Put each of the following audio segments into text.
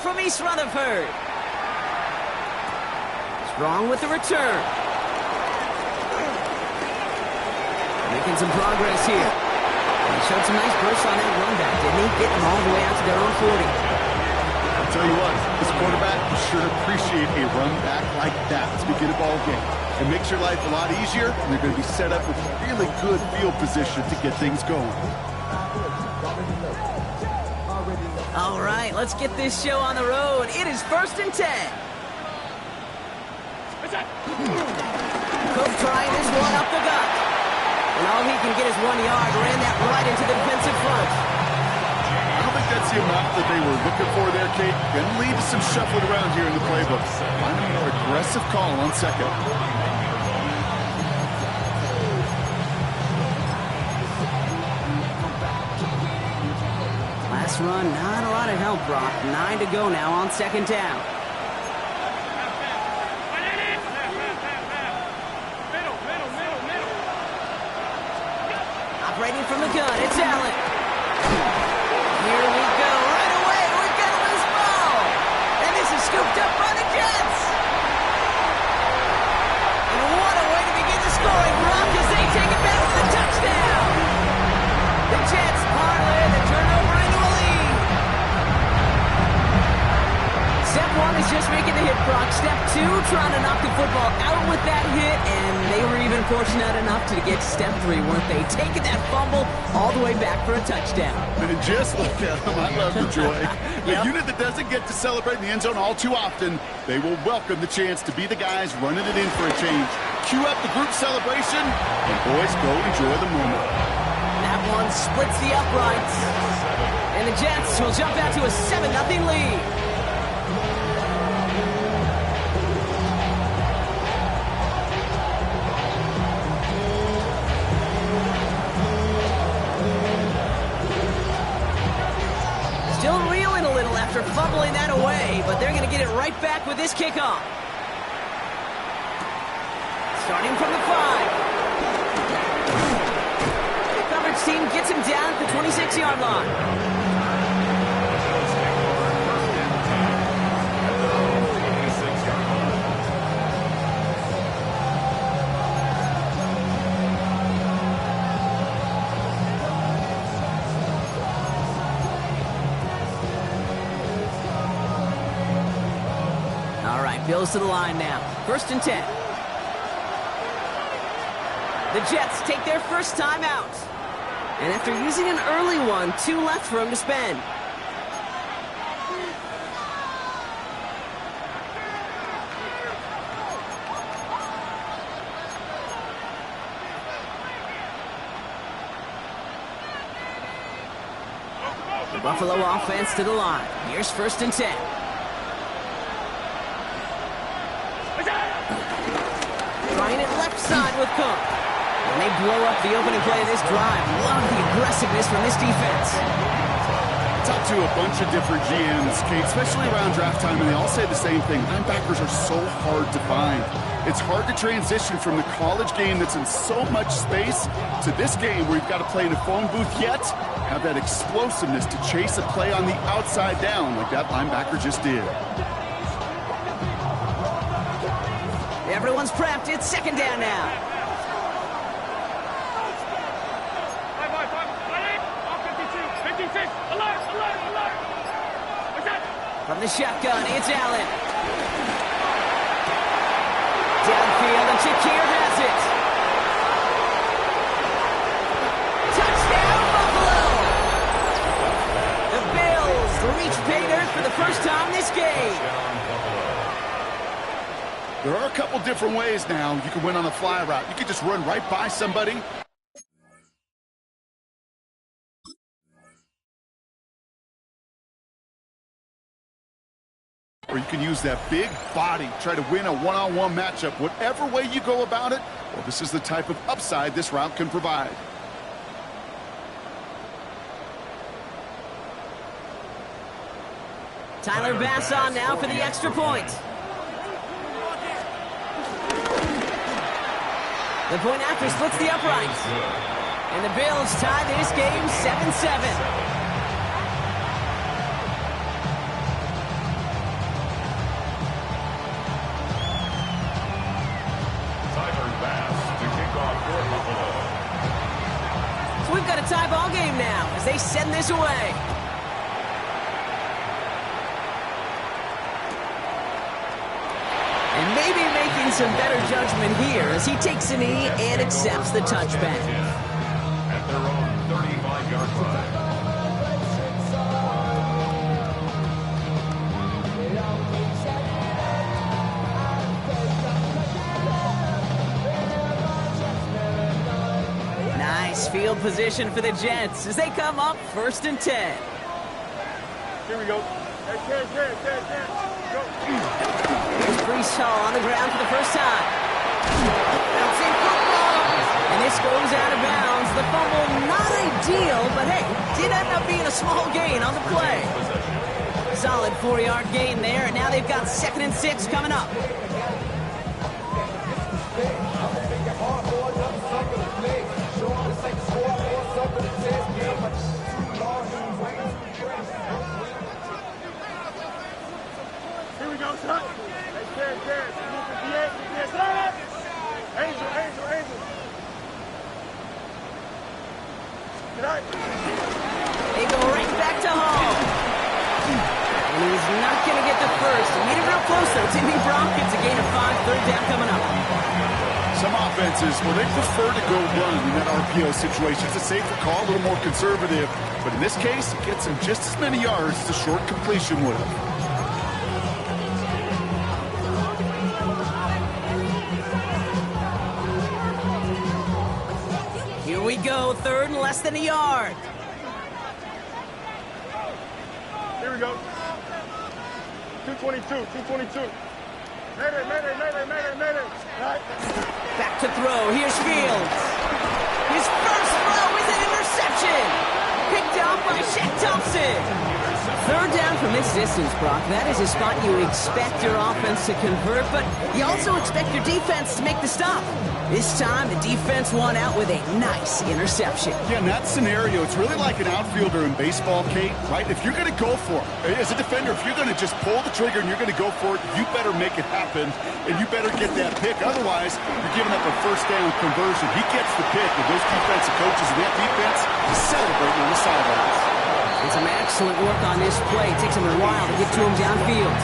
from East Rutherford. Strong with the return. Making some progress here. He showed some nice bursts on that run back, didn't he? Getting them all the way out to their own 40. I'll tell you what, this quarterback should appreciate a run back like that to begin a ball game. It makes your life a lot easier, and they're going to be set up with really good field position to get things going. All right, let's get this show on the road. It is 1st and 10. Cook trying this one up the gut. And all he can get is 1 yard. Ran that right into the defensive front. I don't think that's the amount that they were looking for there, Kate. Going to lead to some shuffling around here in the playbook. Find a more aggressive call on second. Last run, not a lot of help, Brock. 9 to go now on 2nd down. Operating from the gun, it's Allen. Here we go, right away, we've got a loose ball. And this is scooped up by the Jets. And what a way to begin the scoring, Brock, as they take it back with a touchdown. The Jets parlay the turnover into a lead. Step 1 is just making the hit, Brock. Step 2, trying to knock the football out with that hit, and they were even fortunate enough to get to step 3, weren't they? Taking that fumble all the way back for a touchdown. And just look at them. I love the joy. The unit that doesn't get to celebrate in the end zone all too often, they will welcome the chance to be the guys running it in for a change. Cue up the group celebration, and boys, go enjoy the moment. That one splits the uprights. And the Jets will jump out to a 7-0 lead. Still reeling a little after fumbling that away, but they're going to get it right back with this kickoff. Starting from the 5. Team gets him down at the 26-yard line. All right, Bills to the line now. 1st and 10. The Jets take their first time out. And after using an early one, 2 left for him to spend. The Buffalo offense to the line. Here's 1st and 10. Trying it left side with Cook. And they blow up the opening play of this drive. Love the aggressiveness from this defense. Talked to a bunch of different GMs, Kate, especially around draft time, and they all say the same thing. Linebackers are so hard to find. It's hard to transition from the college game that's in so much space to this game where you've got to play in a phone booth, yet have that explosiveness to chase a play on the outside down like that linebacker just did. Everyone's prepped. It's 2nd down now. From the shotgun, it's Allen. Downfield, and Shakir has it. Touchdown, Buffalo! The Bills reach pay dirt for the first time this game. There are a couple different ways now you can win on a fly route. You can just run right by somebody. Or you can use that big body, try to win a one-on-one matchup. Whatever way you go about it, well, this is the type of upside this route can provide. Tyler Bass on now for the extra point. The point after splits the uprights. And the Bills tie this game 7-7. they send this away. And maybe making some better judgment here as he takes a knee and accepts the touchback. At their own 35-yard line. Nice field position for the Jets as they come up 1st and 10. Here we go. Go. Here's Brees Hall on the ground for the first time. Bouncing football. And this goes out of bounds. The fumble, not ideal, but hey, did end up being a small gain on the play. Solid 4-yard gain there, and now they've got 2nd and 6 coming up. Here we go, son. Angel. Get out. They go right back to Hall. And he's not going to get the first. He made it real close, though. Timmy Brock gets a gain of 5, 3rd down coming up. Some offenses, well, they prefer to go run in that RPO situation. It's a safer call, a little more conservative. But in this case, it gets him just as many yards as a short completion would have. Here we go, 3rd and less than a yard. Here we go. 222. Mayday. Right. Back to throw. Here's Fields. His first throw is an interception. Picked up by Shaq Thompson. 3rd down from this distance, Brock. That is a spot you expect your offense to convert, but you also expect your defense to make the stop. This time, the defense won out with a nice interception. Yeah, in that scenario, it's really like an outfielder in baseball, Kate, right? If you're going to go for it, as a defender, if you're going to just pull the trigger and you're going to go for it, you better make it happen, and you better get that pick. Otherwise, you're giving up a 1st down conversion. He gets the pick, and those defensive coaches and that defense is celebrating on the sidelines. And some excellent work on this play. It takes him a while to get to him downfield.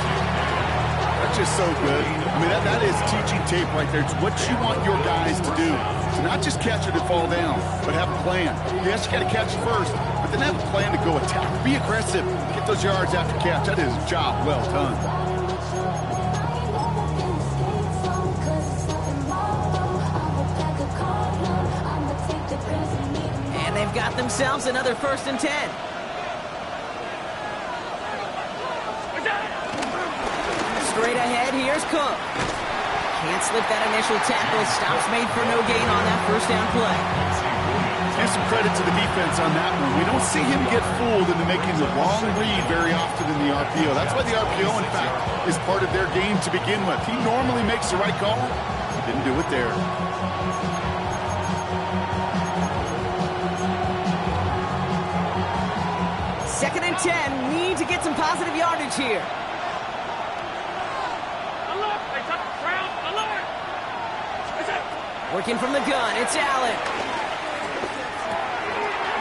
That's just so good. I mean, that is teaching tape right there. It's what you want your guys to do. To not just catch it and fall down, but have a plan. Yes, you got to catch it first, but then have a plan to go attack. Be aggressive. Get those yards after catch. That is a job well done. And they've got themselves another 1st and 10. Straight ahead, here's Cook. Can't slip that initial tackle. Stops made for no gain on that 1st down play. And some credit to the defense on that one. We don't see him get fooled into making the wrong read very often in the RPO. That's why the RPO, in fact, is part of their game to begin with. He normally makes the right call. He didn't do it there. Second and 10. Need to get some positive yardage here. Working from the gun, it's Allen.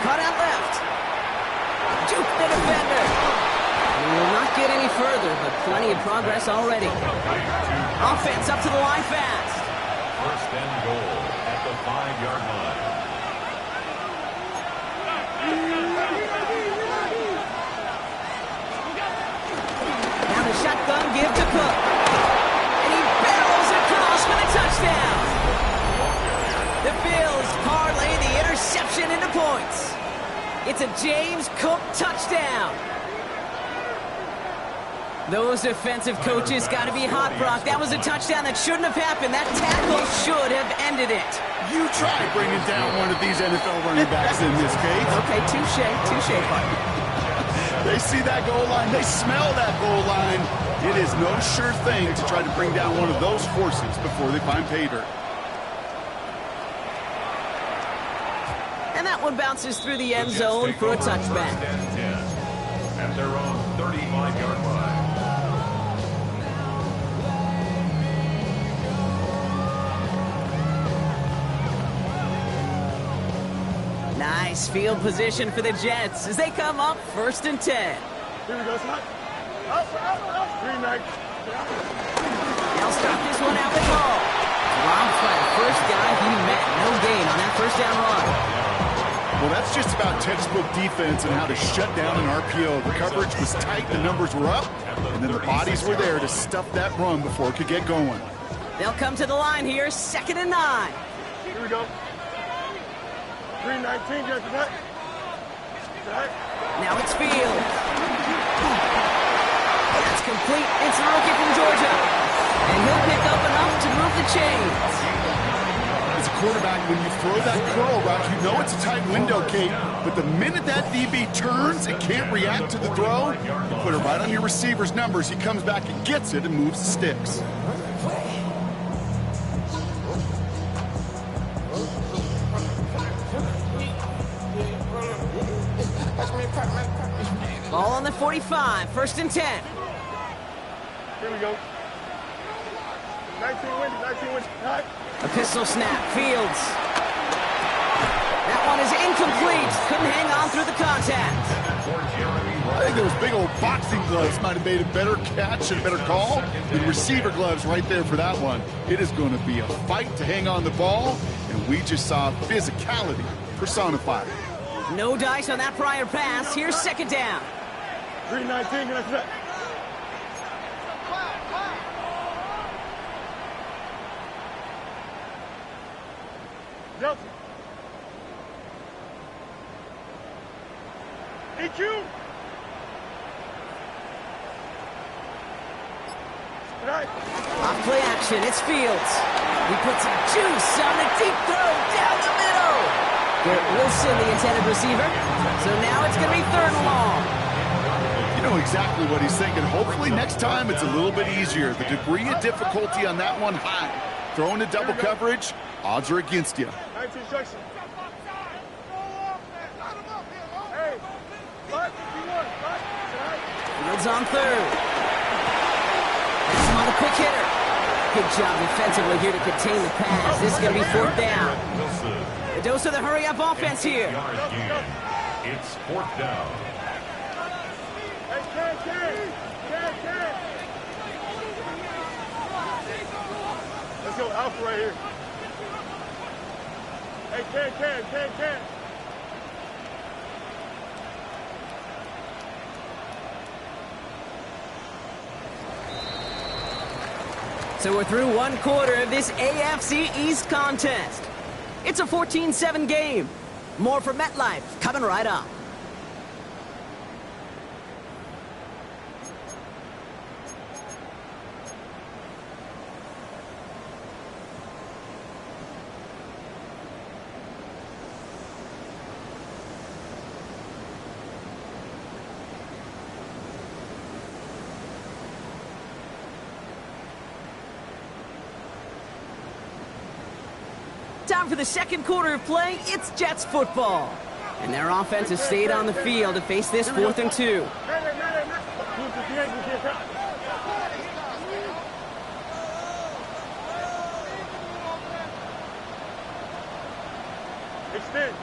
Cut out left. Juke the defender. We will not get any further, but plenty of progress already. Offense up to the line fast. 1st and goal at the 5-yard line. Now the shotgun give to Cook. And he barrels across for the touchdown. The Bills parlay the interception into points. It's a James Cook touchdown. Those defensive coaches got to be hot, Brock. That was a touchdown that shouldn't have happened. That tackle should have ended it. You try bringing down one of these NFL running backs in this case. Okay, touche, partner. They see that goal line. They smell that goal line. It is no sure thing to try to bring down one of those forces before they find pay dirt. And that one bounces through the end zone for a touchback. At their own 35-yard line. Nice Nice field position for the Jets as they come up 1st and 10. Here we go, son. Up. 3-9. They'll start this one out with Hall. Dropped by the first guy he met. No gain on that 1st down run. Well, that's just about textbook defense and how to shut down an RPO. The coverage was tight, the numbers were up, and then the bodies were there to stuff that run before it could get going. They'll come to the line here, 2nd and 9. Here we go. 3-19, get that. Now it's Fields. That's complete. It's a rookie from Georgia. And he'll pick up enough to move the chains. As a quarterback, when you throw that curl route, you know it's a tight window, Kate. But the minute that DB turns and can't react to the throw, you put it right on your receiver's numbers. He comes back and gets it and moves the sticks. Ball on the 45, 1st and 10. Here we go. 19 wins. Right. A pistol snap, Fields. That one is incomplete. Couldn't hang on through the contact. I think those big old boxing gloves might have made a better catch and a better call than receiver gloves right there for that one. It is going to be a fight to hang on the ball, and we just saw physicality personified. No dice on that prior pass. Here's 2nd down. 3-19, get that. Delta. EQ. Right. Off play action, it's Fields. He puts some juice on the deep throw down the middle. Garrett Wilson, the intended receiver. So now it's going to be 3rd and long. You know exactly what he's thinking. Hopefully next time it's a little bit easier. The degree of difficulty on that one high. Throwing a double coverage, odds are against you. 19 section. Hey, 551. Fields on 3rd. That's him on the quick hitter. Good job defensively here to contain the pass. This is going to be 4th down. The dose of the hurry-up offense here. It's 4th down. Hey, Ken. Let's go Alpha right here. Hey, Ken. So we're through 1 quarter of this AFC East contest. It's a 14-7 game. More from MetLife coming right up. Time for the 2nd quarter of play. It's Jets football. And their offense has stayed on the field to face this 4th and 2. Extend.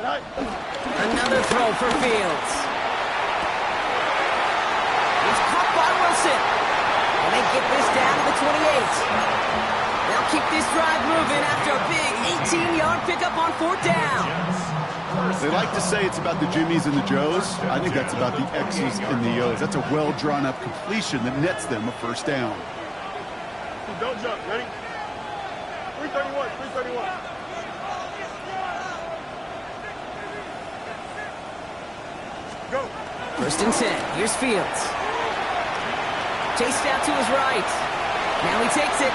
Right. Another throw for Fields. It's caught by Wilson. And they get this down to the 28. They'll keep this drive moving after a big 18-yard pickup on 4th down. They like to say it's about the Jimmies and the Joes. I think that's about the X's and the O's. That's a well-drawn-up completion that nets them a 1st down. Don't jump. Ready? 331. Go. 1st and 10. Here's Fields. Chased out to his right. Now he takes it.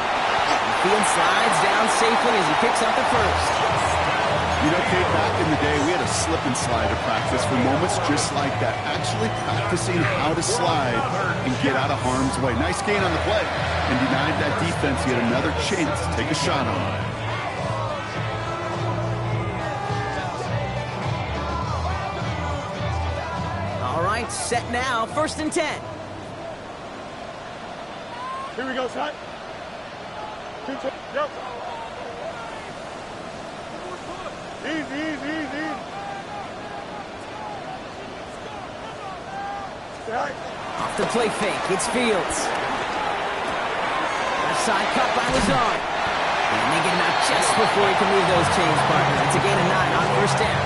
Fields slides down safely as he picks up the 1st. You know, Kate, back in the day, we had a slip and slide to practice for moments just like that. Actually practicing how to slide and get out of harm's way. Nice gain on the play. And denied that defense yet another chance to take a shot on him. All right, set now. 1st and 10. Here we go, son. Yep. Easy. Off the play fake, it's Fields. Left side cut by Lazard. And they get him out just before he can move those chains, partner. It's a gain of 9 on first down.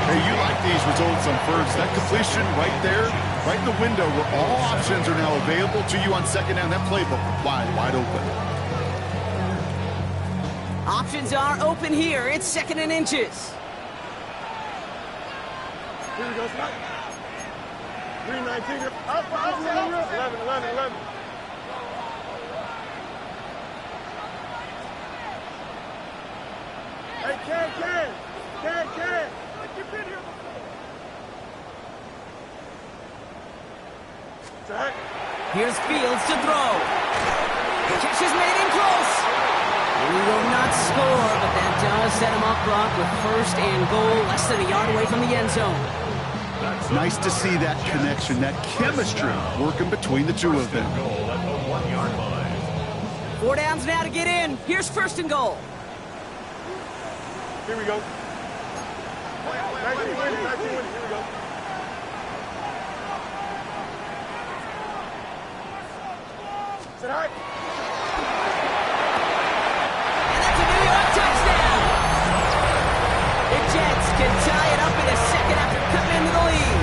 Hey, you like these results on first. That completion right there, right in the window where all options are now available to you on second down. That playbook wide open. Options are open here. It's 2nd and inches. Here we go, Scott. 319. Up, 11. Hey, Ken. You've been here before. Zach. Here's Fields to throw. The catch is made in close. He will not score, but that does set him up, Brock, with 1st and goal, less than a yard away from the end zone. Nice to see that connection, that chemistry working between the two of them. 4 downs now to get in. Here's 1st and goal. Here we go. 19 winning. Here we go. Sit high. And that's a New York touchdown. The Jets can tie it up in a second after coming into the lead.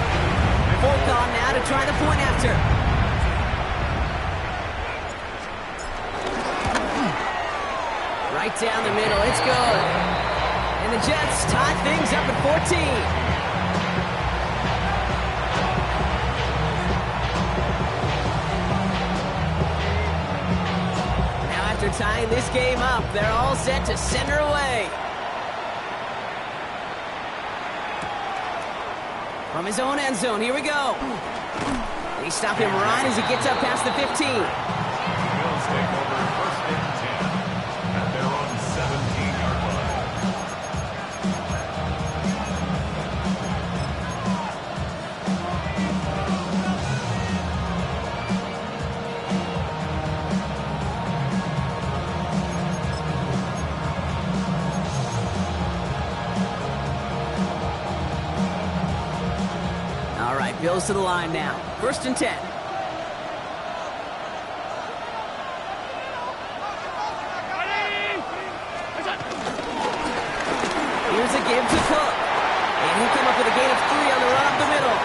Folk on now to try the point after. Right down the middle. It's good. And the Jets tie things up at 14. After tying this game up, they're all set to center away. From his own end zone, here we go. They stop him right as he gets up past the 15. Bills take over 1st and 10 at their own 17-yard line. Bills to the line now. 1st and 10. Here's a give to Cook. And he'll come up with a gain of 3 on the run up the middle.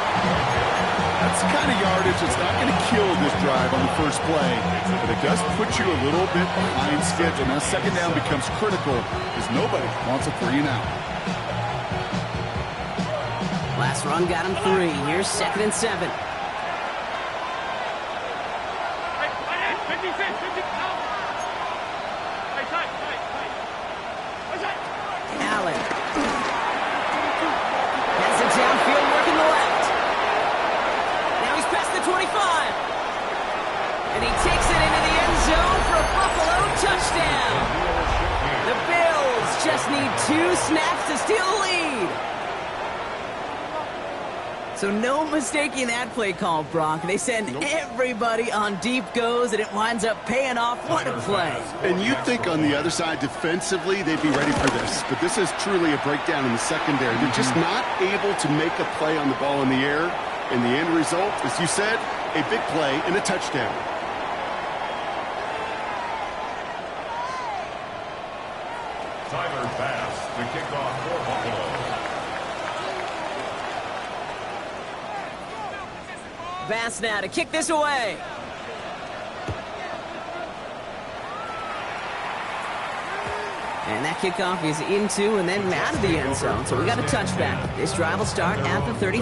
That's the kind of yardage that's not going to kill this drive on the first play, but it does put you a little bit behind schedule. Now, 2nd down becomes critical because nobody wants a 3 and out. Last run got him 3. Here's 2nd and 7. Allen. Has it downfield working the left. Now he's past the 25. And he takes it into the end zone for a Buffalo touchdown. The Bills just need 2 snaps to steal the lead. So no mistaking that play call, Brock. They send everybody on deep goes, and it winds up paying off. What a play. And you'd think on the other side, defensively, they'd be ready for this. But this is truly a breakdown in the secondary. They're just not able to make a play on the ball in the air. And the end result, as you said, a big play and a touchdown. Tyler Bass, the kickoff for Buffalo. Bass now to kick this away. And that kickoff is into and then out of the end zone. So we got a touchback. This drive will start at the 35.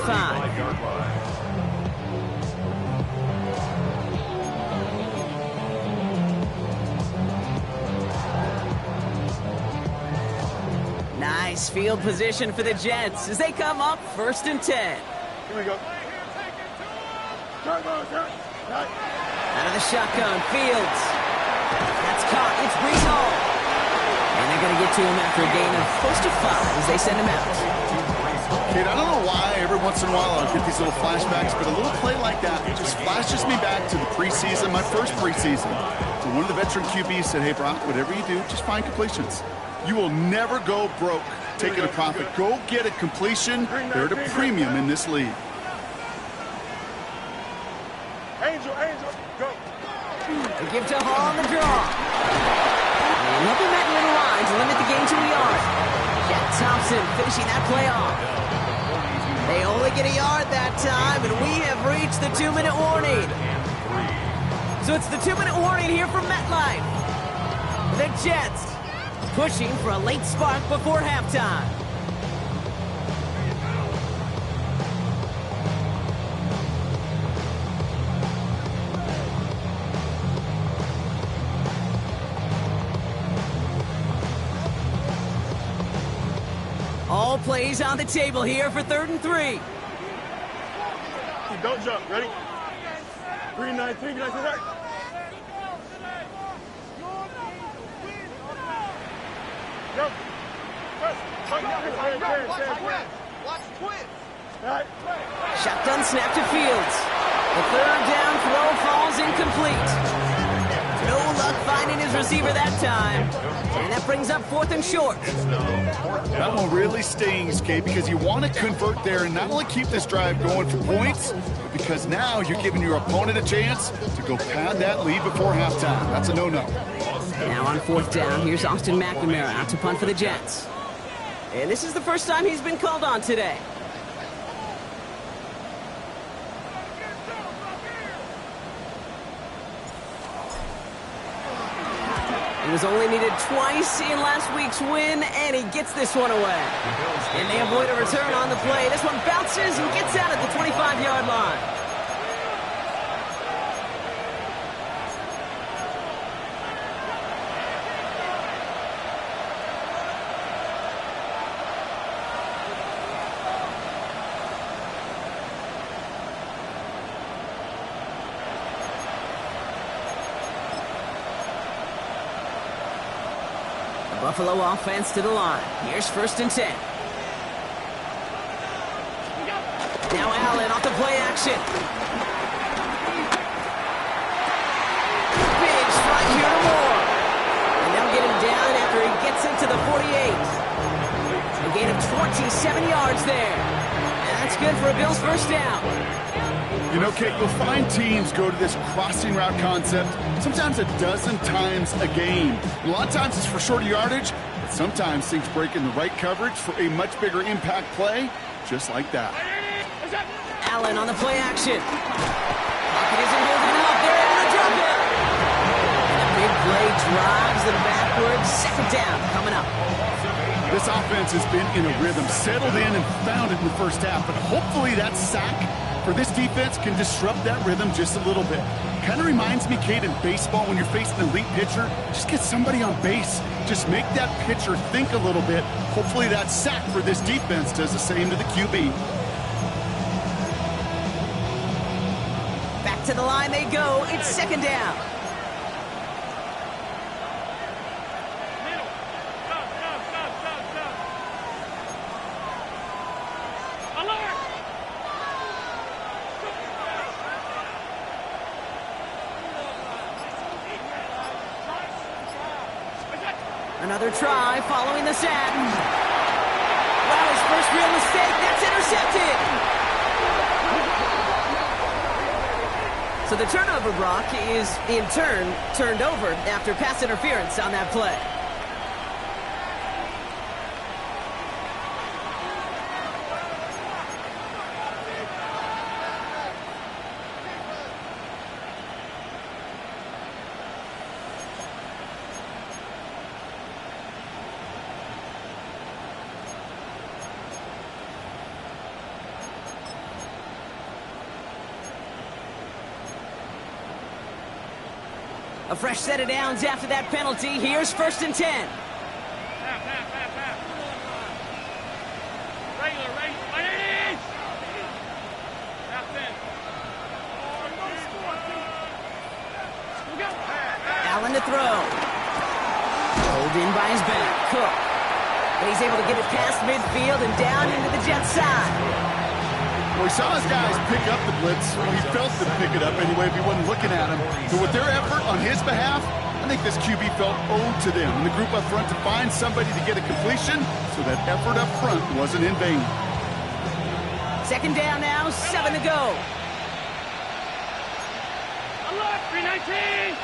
Nice field position for the Jets as they come up 1st and 10. Here we go. Out of the shotgun, Fields. That's caught. It's Brees Hall. And they're going to get to him after a gain of close to 5 as they send him out. Kid, I don't know why every once in a while I'll get these little flashbacks, but a little play like that just flashes me back to the preseason, my first preseason. And one of the veteran QBs said, hey, Brock, whatever you do, just find completions. You will never go broke taking a profit. Go get a completion. They're at a premium in this league. Angel, go. They give to Hall on the draw. And nothing that near the line to limit the game to a yard. Jack Thompson finishing that play off. They only get a yard that time, and we have reached the 2-minute warning. So it's the 2-minute warning here from MetLife. The Jets pushing for a late spark before halftime. All plays on the table here for 3rd and 3. Don't jump. Ready? 3-9-3. Nice and right. Go. Watch twins. Shotgun snap to Fields. The 3rd down throw falls incomplete. No luck finding his receiver that time. And that brings up 4th and short. That one really stings, Kate, because you want to convert there and not only keep this drive going for points, but because now you're giving your opponent a chance to go pad that lead before halftime. That's a no-no. Now on 4th down, here's Austin McNamara out to punt for the Jets. And this is the first time he's been called on today. He was only needed twice in last week's win, and he gets this one away. And they avoid a return on the play. This one bounces and gets out at the 25-yard line. Buffalo offense to the line. Here's 1st and 10. Now Allen off the play action. Big strike here to Moore. And they'll get him down after he gets into the 48. A gain of 27 yards there. And that's good for a Bills 1st down. You know, Kate, you'll find teams go to this crossing route concept sometimes a dozen times a game. A lot of times it's for shorter yardage, but sometimes things break in the right coverage for a much bigger impact play, just like that. Allen on the play action. Pocket isn't holding him up. They're able to drop it. And a big play drives them backwards. 2nd down coming up. This offense has been in a rhythm, settled in and found it in the 1st half, but hopefully that sack for this defense can disrupt that rhythm just a little bit. Kind of reminds me, Kate, in baseball, when you're facing an elite pitcher, just get somebody on base. Just make that pitcher think a little bit. Hopefully that sack for this defense does the same to the QB. Back to the line they go. It's 2nd down. Another try following the sack. Wow, his first real mistake. That's intercepted. So the turnover, Brock, is in turn turned over after pass interference on that play. A fresh set of downs after that penalty. Here's 1st and 10. Allen to throw. Pulled in by his back. Cook. And he's able to get it past midfield and down into the Jets side. Well, he saw his guys pick up the blitz. He felt them pick it up anyway if he wasn't looking at him. But with their effort on his behalf, I think this QB felt owed to them and the group up front to find somebody to get a completion, so that effort up front wasn't in vain. 2nd down now, 7 to go. 319.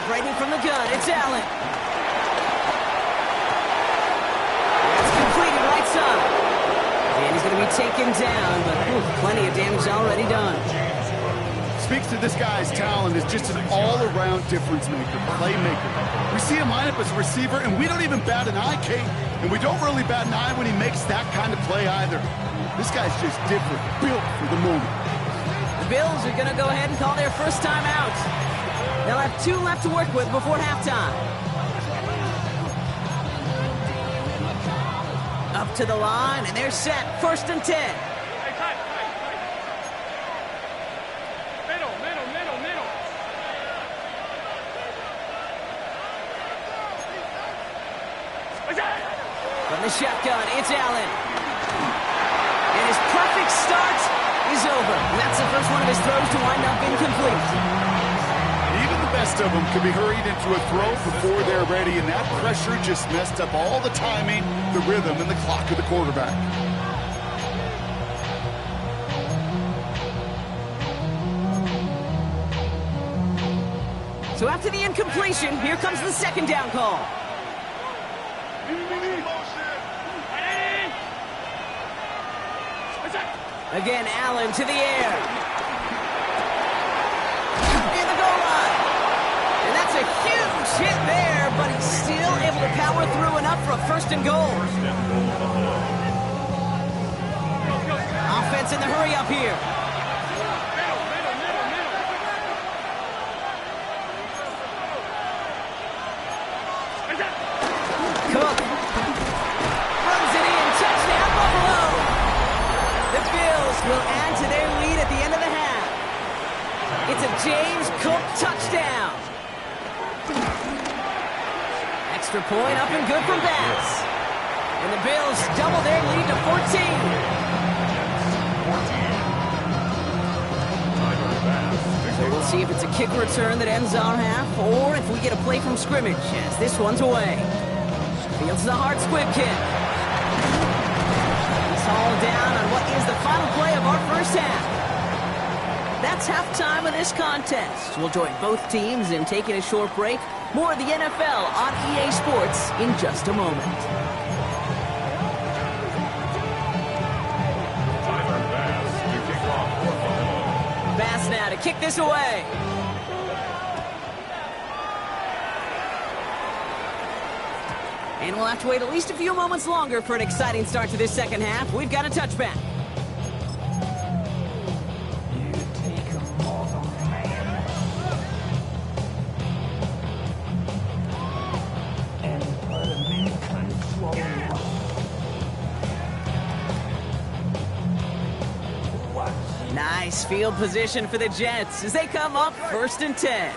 Operating from the gun, it's Allen. It's completed right side. And he's going to be taken down, but plenty of damage already done. Speaks to this guy's talent as just an all-around difference maker, playmaker. We see him line up as a receiver, and we don't even bat an eye, Kate. And we don't really bat an eye when he makes that kind of play either. This guy's just different, built for the moment. The Bills are going to go ahead and call their first time out. They'll have 2 left to work with before halftime. Up to the line, and they're set. 1st and 10. From the shotgun, it's Allen. And his perfect start is over. And that's the first one of his throws to wind up incomplete. Even the best of them could be hurried into a throw before they're ready, and that pressure just messed up all the timing, the rhythm, and the clock of the quarterback. So after the incompletion, here comes the 2nd down call. Again, Allen to the air. In the goal line. And that's a huge hit there, but he's still able to power through enough for a 1st and goal. Offense in the hurry up here. Cook runs it in. Touchdown, Buffalo. The Bills will add to their lead at the end of the half. It's a James Cook touchdown. Extra point up and good from Bass. And the Bills double their lead to 14. So we'll see if it's a kick return that ends our half, or if we get a play from scrimmage as this one's away. Fields the hard squib kick. All down on what is the final play of our first half. That's halftime of this contest. We'll join both teams in taking a short break. More of the NFL on EA Sports in just a moment. Bass now to kick this away. And we'll have to wait at least a few moments longer for an exciting start to this 2nd half. We've got a touchback. Nice field position for the Jets as they come up 1st and 10.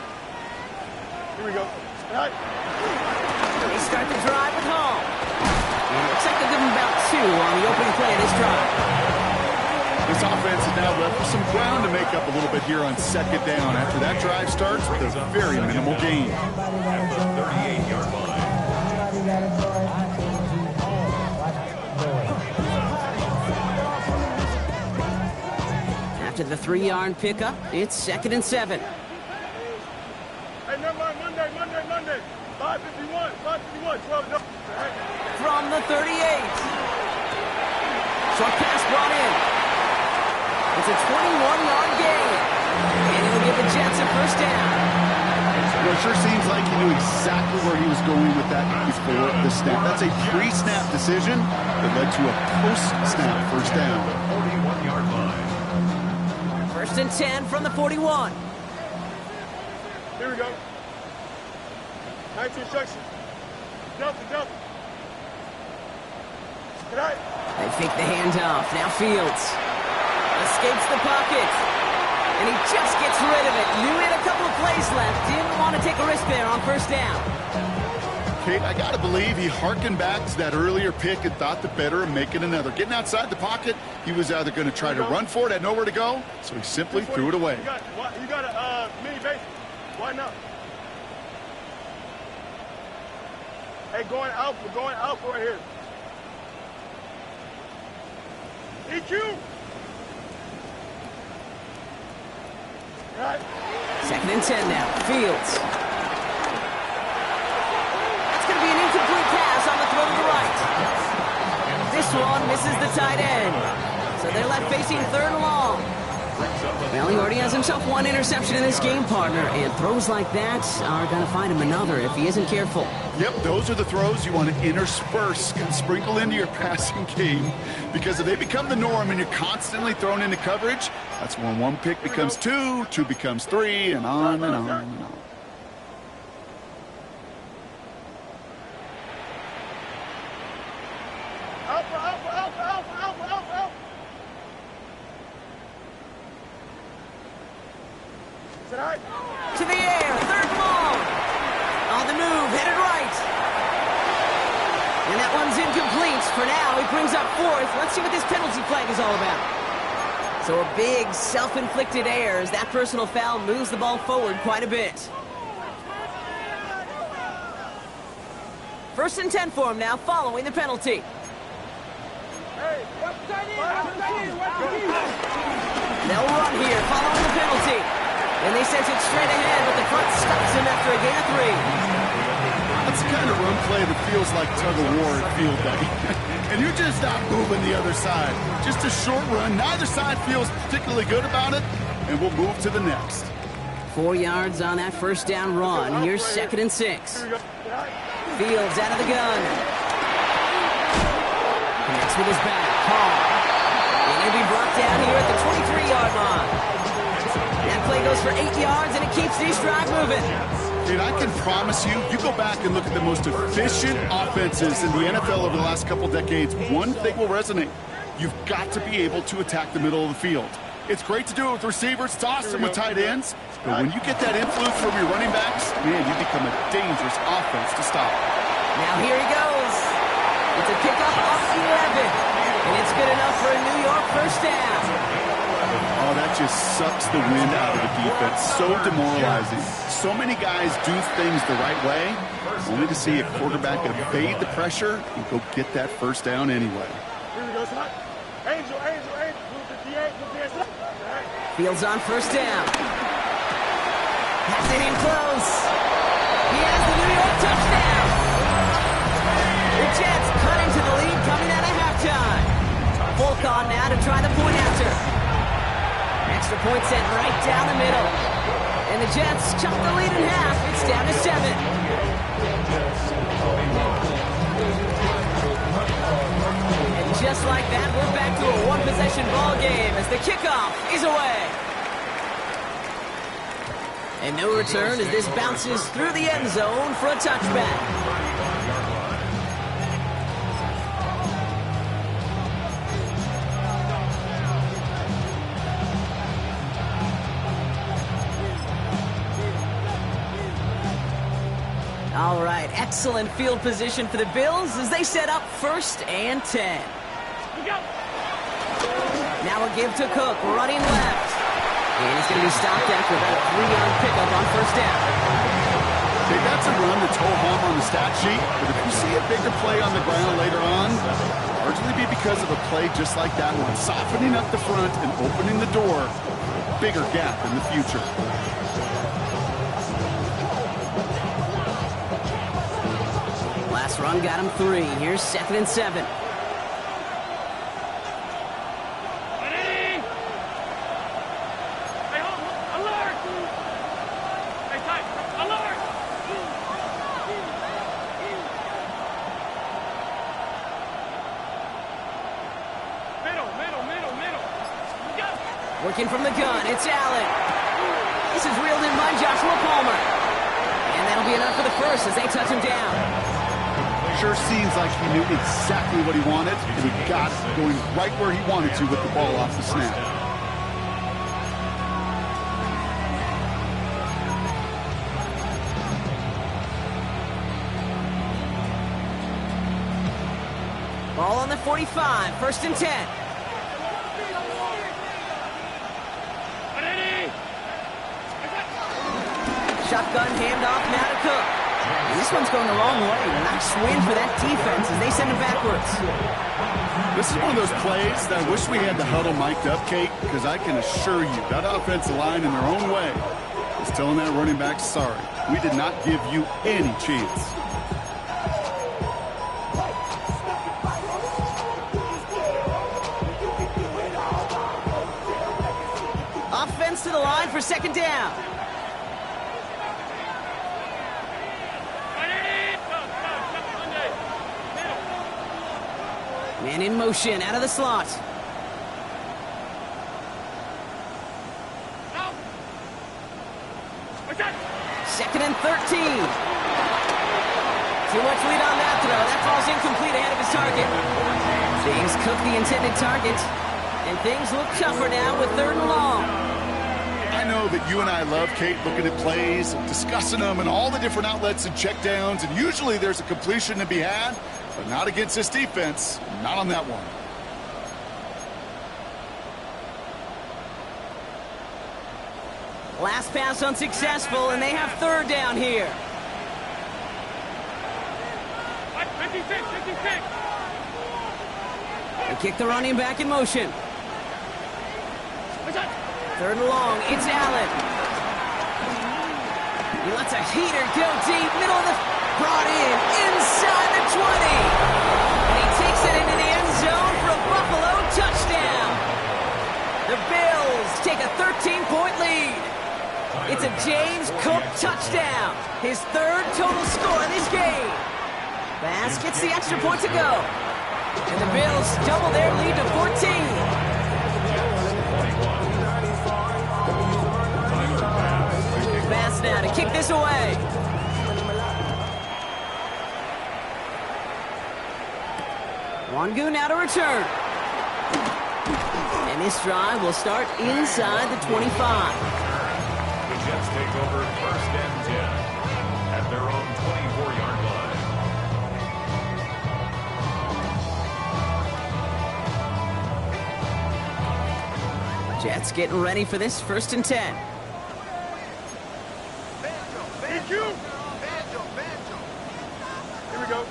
Here we go. Right. They start the drive with Hall. And it looks like they'll give him about 2 on the opening play of this drive. This offense is now left with some ground to make up a little bit here on 2nd down after that drive starts with a very minimal gain. At the 38-yard line. After the 3-yard pickup, it's 2nd and 7. Hey, never mind. Monday. 551, 12. From the 38. Short pass brought in. It's a 21-yard gain. And it'll give the Jets a 1st down. Well, it sure seems like he knew exactly where he was going with that before the snap. That's a pre-snap decision that led to a post-snap 1st down. 41-yard line. 1st and 10 from the 41. Here we go. 19 section. Jump. Tonight. They fake the handoff. Now Fields escapes the pocket. And he just gets rid of it. Knew he had a couple of plays left. Didn't want to take a risk there on 1st down. Kate, I got to believe he harkened back to that earlier pick and thought the better of making another. Getting outside the pocket, he was either going to try to run for it, had nowhere to go, so he simply threw it away. You got a mini base. Why not? Hey, we're going out right here. EQ. Second and 10 now. Fields. That's going to be an incomplete pass on the throw to the right. This one misses the tight end. So they're left facing third and long. Well, he already has himself one interception in this game, partner, and throws like that are going to find him another if he isn't careful. Yep, those are the throws you want to intersperse and sprinkle into your passing game, because if they become the norm and you're constantly thrown into coverage, that's when one pick becomes two, two becomes three, and on and on and on. To the air, third and long. On the move, headed right. And that one's incomplete. For now, he brings up fourth. Let's see what this penalty flag is all about. So a big self-inflicted error as that personal foul moves the ball forward quite a bit. First and 10 for him now, following the penalty. They'll run here, following the penalty. And they sent it straight ahead, but the front stops him after a gain of 3. That's the kind of run play that feels like tug-of-war at field day. And you're just not moving the other side. Just a short run. Neither side feels particularly good about it, and we'll move to the next. 4 yards on that first down run. Here's second and 6. Fields out of the gun. Connects with his back. Hall. And he'll be brought down here at the 23-yard line. That play goes for 8 yards, and it keeps this drive moving. Dude, I can promise you, you go back and look at the most efficient offenses in the NFL over the last couple decades, one thing will resonate. You've got to be able to attack the middle of the field. It's great to do it with receivers. It's awesome with tight ends. But when you get that influence from your running backs, man, you become a dangerous offense to stop. Now here he goes. It's a kickoff off 11. And it's good enough for a New York first down. Oh, that just sucks the wind out of the defense. So demoralizing. So many guys do things the right way, only to see a quarterback evade the pressure and go get that first down anyway. Fields on first down. Has it in close. He has the New York touchdown. The Jets cut into the lead coming out of halftime. Volk on now to try the point after. Extra point sent right down the middle. And the Jets chop the lead in half. It's down to 7. And just like that, we're back to a one-possession ball game as the kickoff is away. And no return as this bounces through the end zone for a touchback. All right, excellent field position for the Bills as they set up first and 10. Now a give to Cook, running left. And he's going to be stopped after about a 3-yard pickup on first down. Okay, that's a run that's ho-hum on the stat sheet, but if you see a bigger play on the ground later on, it'll largely be because of a play just like that one, softening up the front and opening the door, bigger gap in the future. Last run got him 3. Here's second and 7. Working from the gun, it's Allen. This is reeled in by Joshua Palmer. And that'll be enough for the first as they touch him down. Sure seems like he knew exactly what he wanted, and he got it going right where he wanted to with the ball off the snap. Ball on the 45, first and 10. Shotgun handoff now to Cook. And this one's going the wrong way. Nice win for that defense as they send him backwards. This is one of those plays that I wish we had the huddle mic'd up, Kate, because I can assure you that offensive line in their own way is telling that running back, sorry, we did not give you any chance. Offense to the line for second down. Man in motion, out of the slot. Second and 13. Too much lead on that throw. That falls incomplete ahead of his target. Things cook the intended target. And things look tougher now with third and long. I know that you and I love, Kate, looking at plays, discussing them, and all the different outlets and checkdowns, and usually there's a completion to be had, but not against this defense, not on that one. Last pass unsuccessful, and they have third down here. 56. They kick the running back in motion. Third and long, it's Allen. He lets a heater go deep, middle of the... Brought in, inside the 20. And he takes it into the end zone for a Buffalo touchdown. The Bills take a 13-point lead. It's a James Cook touchdown. His third total score in this game. Bass gets the extra point to go. And the Bills double their lead to 14. Bass now to kick this away. Wangu now to return. And this drive will start inside the 25. The Jets take over first and 10 at their own 24-yard line. Jets getting ready for this first and 10. Here we go.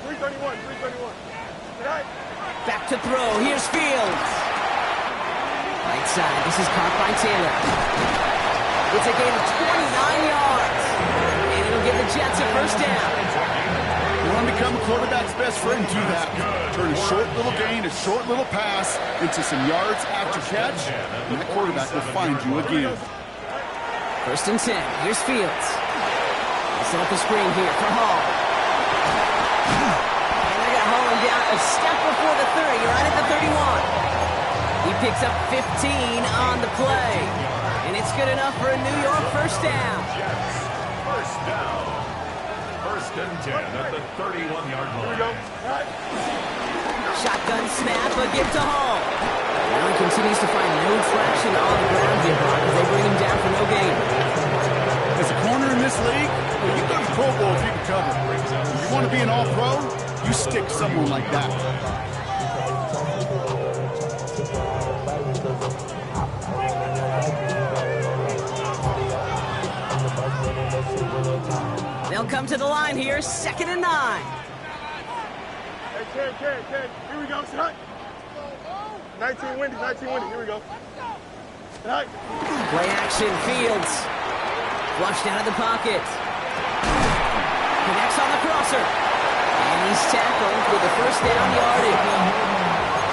331. Back to throw. Here's Fields. Right side. This is caught by Taylor. It's a gain of 29 yards. And it'll give the Jets a first down. You want to become a quarterback's best friend, do that. Turn a short little gain, a short little pass into some yards after catch, and that quarterback will find you again. First and 10. Here's Fields. They set up the screen here for Hall. And they're going to haul him down a step before the 30, right at the 31. He picks up 15 on the play. And it's good enough for a New York first down. Jets, first down. First and 10 at the 31-yard line. Shotgun snap, a give to Hall. Now he continues to find no traction on the ground here, Brock, as they bring him down for no gain. As a corner in this league, well, you go to the Pro Bowl if you can cover. If you want to be an all-pro, you stick someone like that. They'll come to the line here, second and 9. Hey, Ken. Here we go, son. 19 windy. Here we go. Play action, Fields. Flushed out of the pocket. Connects on the crosser. And he's tackled with the first down yardage.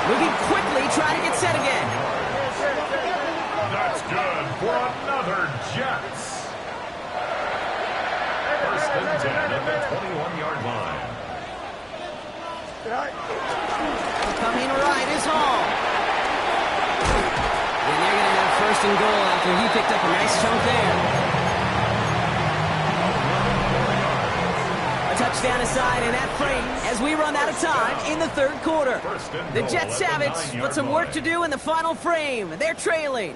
Moving quickly, trying to get set again. That's good for another Jets. First and 10 at the 21-yard line. Coming right is Hall. And they're going to have first and goal after he picked up a nice chunk there. A touchdown aside in that frame as we run out of time in the third quarter. The Jets have it, but some work to do in the final frame. They're trailing.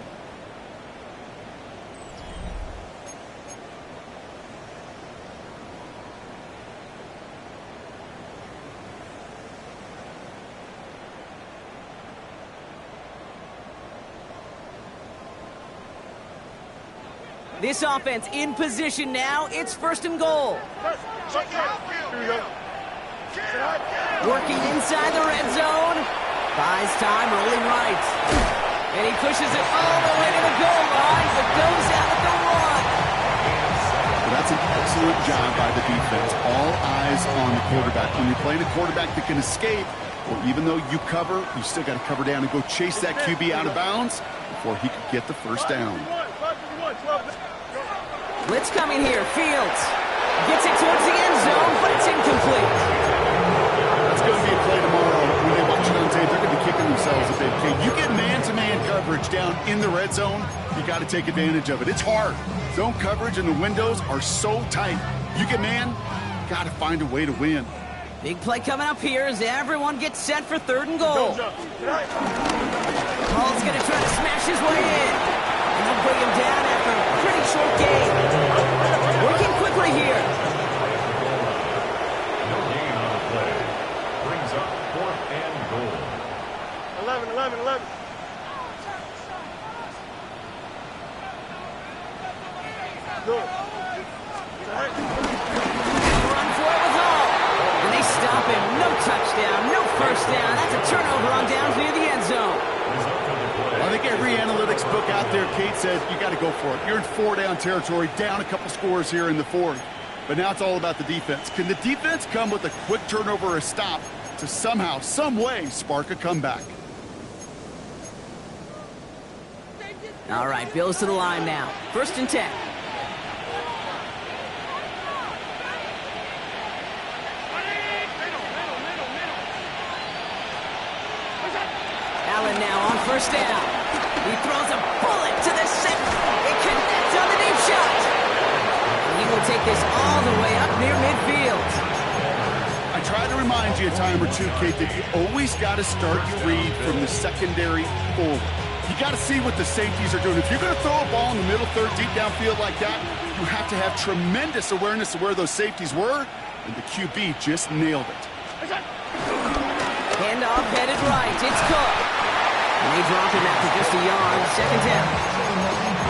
This offense in position now. It's first and goal. Here we go. Working inside the red zone. Buys time, rolling right. And he pushes it all the way to the goal line, but goes out at the 1. Well, that's an excellent job by the defense. All eyes on the quarterback. When you're playing a quarterback that can escape, or even though you cover, you still got to cover down and go chase that QB out of bounds before he could get the first down. Blitz coming here. Fields gets it towards the end zone, but it's incomplete. That's going to be a play tomorrow. When they watch it on tape, they're going to be kicking themselves a bit. Okay, you get man-to-man coverage down in the red zone, you got to take advantage of it. It's hard. Zone coverage and the windows are so tight. You get man, got to find a way to win. Big play coming up here as everyone gets set for 3rd and goal. Hall's going to try to smash his way in. And they'll bring him down after a pretty short game. Working quickly here. No gain on the play. Brings up 4th and goal. 11. Good. Run for it with all. And they stop him. No touchdown, no first down. That's a turnover on downs near the end zone. I think every analytics book out there, Kate, says you got to go for it. You're in 4-down territory, down a couple scores here in the 4th. But now it's all about the defense. Can the defense come with a quick turnover or a stop to somehow, some way, spark a comeback? All right, Bills to the line now. 1st and 10. Allen now on 1st down. He throws a bullet to the center. It connects on the deep shot. He will take this all the way up near midfield. I try to remind you a time or two, Kate, that you always got to start your read from the secondary forward. You got to see what the safeties are doing. If you're going to throw a ball in the middle third, deep downfield like that, you have to have tremendous awareness of where those safeties were, and the QB just nailed it. Handoff headed right. It's Cook. And they drop him after just a yard. 2nd down.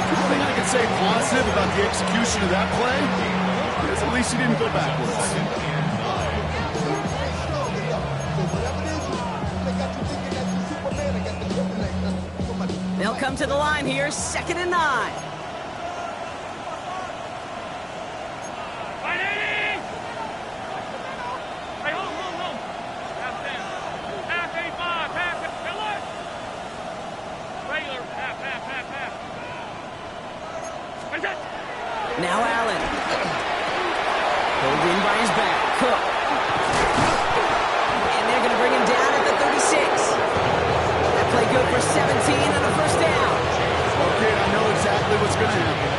The thing I can say positive about the execution of that play is at least he didn't go backwards. They'll come to the line here. 2nd and 9. Now Allen. Pulled in by his back. Cook. And they're going to bring him down at the 36. That play good for 17 and a first down. Okay, I know exactly what's going to happen.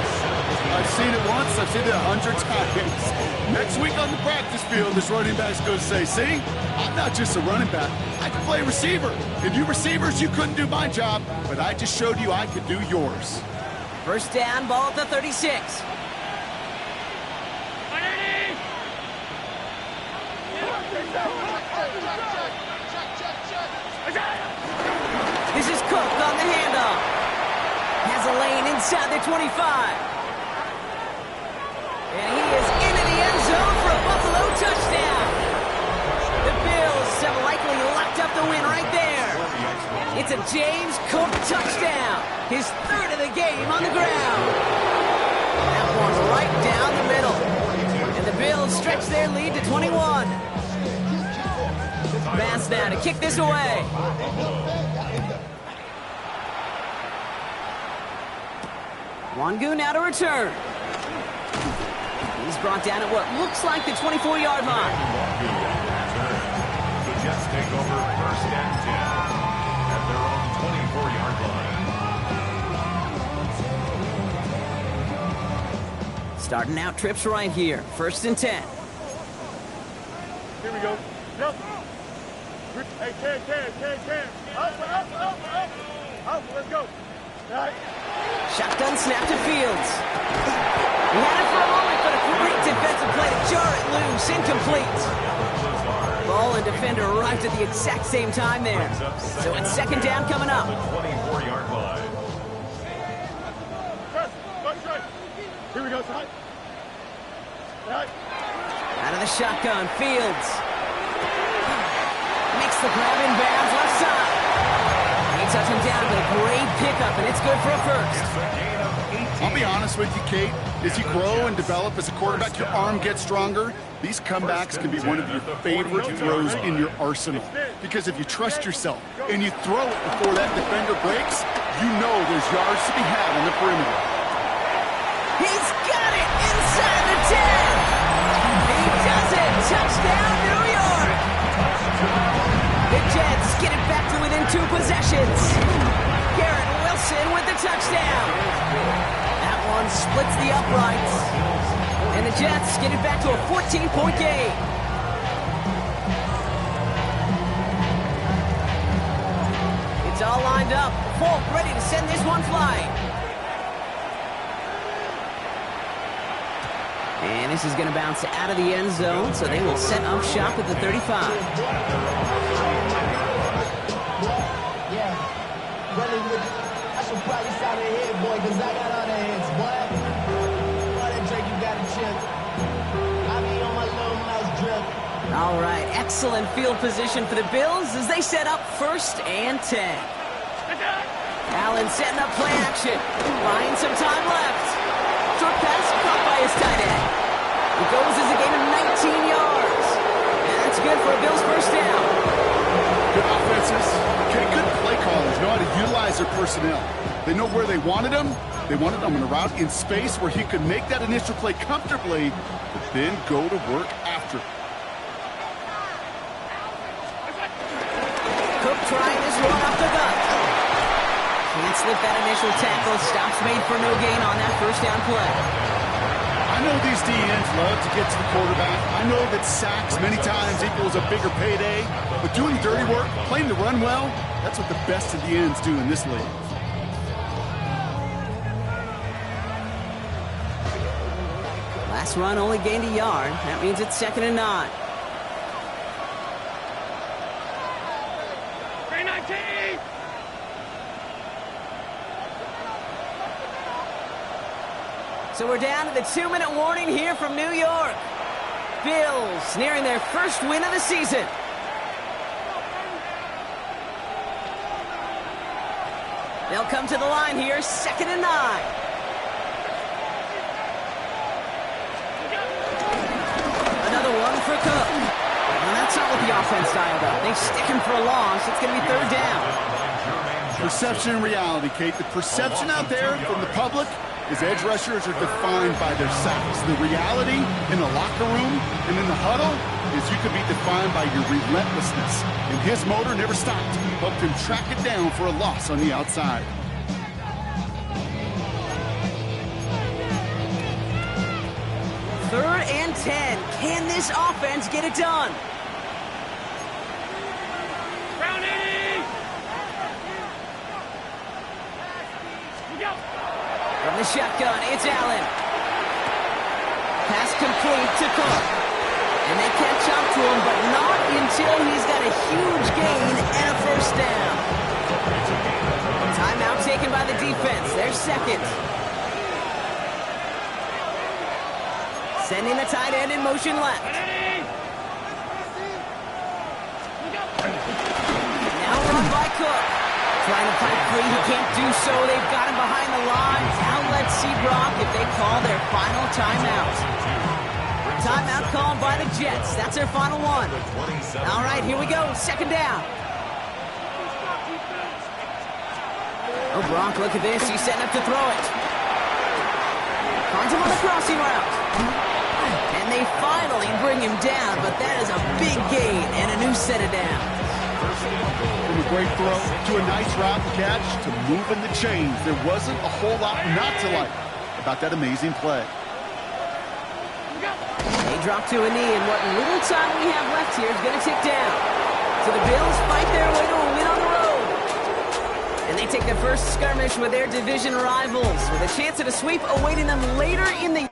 I've seen it once. I've seen it 100 times. Next week on the practice field, this running back's going to say, see, I'm not just a running back. I can play receiver. And you receivers, you couldn't do my job, but I just showed you I could do yours. First down, ball at the 36. This is Cook on the handoff. Has a lane inside the 25. And he is into the end zone for a Buffalo touchdown. The Bills have likely locked up the win right there. It's a James Cook touchdown. His 3rd of the game on the ground. That one right down the middle. And the Bills stretch their lead to 21. Pass now to kick this away. Wangu now to return. He's brought down at what looks like the 24-yard line. The Jets take over 1st and 10 at their own 24-yard line. Starting out trips right here. 1st and 10. Here we go. Yep. Hey, Cam. Up, let's go. All right. Shotgun snap to Fields. He had it for a moment, but a great defensive play to jar it loose. Incomplete. Ball and defender arrived at the exact same time there. So it's 2nd down coming up. 24-yard line. Here we go, son. Out of the shotgun, Fields. the grab in bounds, left side. He touched him down, but a great pickup, and it's good for a first. I'll be honest with you, Kate. As you grow and develop as a quarterback, your arm gets stronger. These comebacks can be one of your favorite throws in your arsenal. Because if you trust yourself and you throw it before that defender breaks, you know there's yards to be had on the perimeter. He's got it inside the 10. He does it. Touchdown, New York. The Jets get it back to within 2 possessions. Garrett Wilson with the touchdown. That one splits the uprights. And the Jets get it back to a 14-point game. It's all lined up. Folk ready to send this one flying. And this is going to bounce out of the end zone, so they will set up shop at the 35. Yeah, running with it. I should probably start a head, boy, because I got all the heads, boy. All that Drake, you got a chip. I be on my little mouse drip. All right, excellent field position for the Bills as they set up 1st and 10. Allen setting up play action, buying some time left. Short pass caught by his tight end. It goes as a gain of 19 yards. And that's good for a Bills first down. Good offenses. Okay, good play callers know how to utilize their personnel. They know where they wanted them. They wanted them in a route in space where he could make that initial play comfortably, but then go to work after. Cook trying his run off the gut. Can't slip that initial tackle. Stops made for no gain on that first down play. I know these DNs love to get to the quarterback. I know that sacks many times equals a bigger payday, but doing dirty work, playing the run well, that's what the best of the ends do in this league. Last run only gained a yard. That means it's 2nd and 9. So we're down to the 2-minute warning here from New York. Bills nearing their first win of the season. They'll come to the line here, 2nd and 9. Another one for Cook. And that's not what the offense dialed up. They stick him for a loss. It's going to be 3rd down. Perception and reality, Kate. The perception out there from the public is edge rushers are defined by their sacks. The reality in the locker room and in the huddle is you could be defined by your relentlessness. And his motor never stopped. Helped him track it down for a loss on the outside. Third and 10. Can this offense get it done? From the shotgun, it's Allen. Pass complete to Cook. And they catch up to him, but not until he's got a huge gain and a first down. Timeout taken by the defense. They're 2nd. Sending the tight end in motion left. Now run by Cook. Trying to pipe free, he can't do so. They've got him behind the line. Now let's see Brock if they call their final timeout. Timeout called by the Jets. That's their final one. All right, here we go. 2nd down. Oh, Brock, look at this. He's setting up to throw it. Finds him on the crossing route. And they finally bring him down, but that is a big gain and a new set of downs. From a great throw to a nice route and catch to moving the chains. There wasn't a whole lot not to like about that amazing play. They drop to a knee, and what little time we have left here is going to tick down. So the Bills fight their way to a win on the road. And they take the first skirmish with their division rivals with a chance at a sweep awaiting them later in the